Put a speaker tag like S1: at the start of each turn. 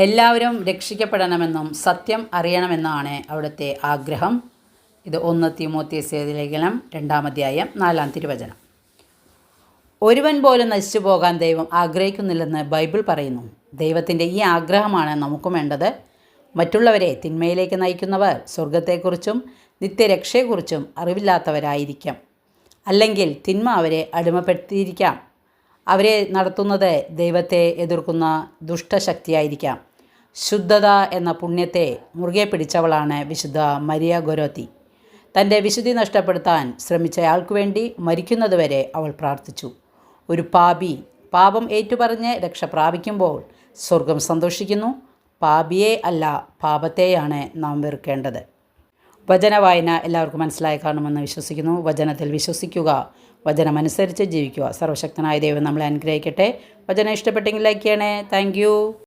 S1: എല്ലാവരും രക്ഷിക്കപ്പെടണമെന്നും സത്യം അറിയണമെന്നാണ് അവിടുത്തെ ആഗ്രഹം. ഇത് 1 തീമോഥെയോസ് ലേഖനം 2-ാം അധ്യായം 4-ാം തിരുവചനം. ഒരുവൻ പോലും നശിച്ചു പോകാൻ ദൈവം ആഗ്രഹിക്കുന്നില്ലെന്ന് ബൈബിൾ പറയുന്നു. ദൈവത്തിൻ്റെ ഈ ആഗ്രഹമാണ് നമുക്കും വേണ്ടത്. മറ്റുള്ളവരെ തിന്മയിലേക്ക് നയിക്കുന്നവർ സ്വർഗത്തെക്കുറിച്ചും നിത്യരക്ഷയെക്കുറിച്ചും അറിവില്ലാത്തവരായിരിക്കാം. അല്ലെങ്കിൽ തിന്മ അവരെ അടിമപ്പെടുത്തിയിരിക്കാം. അവരെ നടത്തുന്നത് ദൈവത്തെ എതിർക്കുന്ന ദുഷ്ടശക്തിയായിരിക്കാം. ശുദ്ധത എന്ന പുണ്യത്തെ മുറുകെ പിടിച്ചവളാണ് വിശുദ്ധ മരിയ ഗൊരോത്തി. തൻ്റെ വിശുദ്ധി നഷ്ടപ്പെടുത്താൻ ശ്രമിച്ചയാൾക്കു വേണ്ടി മരിക്കുന്നതുവരെ അവൾ പ്രാർത്ഥിച്ചു. ഒരു പാപി പാപം ഏറ്റുപറഞ്ഞ് രക്ഷ പ്രാപിക്കുമ്പോൾ സ്വർഗം സന്തോഷിക്കുന്നു. പാപിയെ അല്ല, പാപത്തെയാണ് നാം വെറുക്കേണ്ടത്. വചനവായന എല്ലാവർക്കും മനസ്സിലായി കാണുമെന്ന് വിശ്വസിക്കുന്നു. വചനത്തിൽ വിശ്വസിക്കുക, വചനമനുസരിച്ച് ജീവിക്കുക. സർവശക്തനായ ദൈവം നമ്മളെ അനുഗ്രഹിക്കട്ടെ. വചനം ഇഷ്ടപ്പെട്ടെങ്കിൽ ലൈക്ക് ചെയ്യണേ. താങ്ക്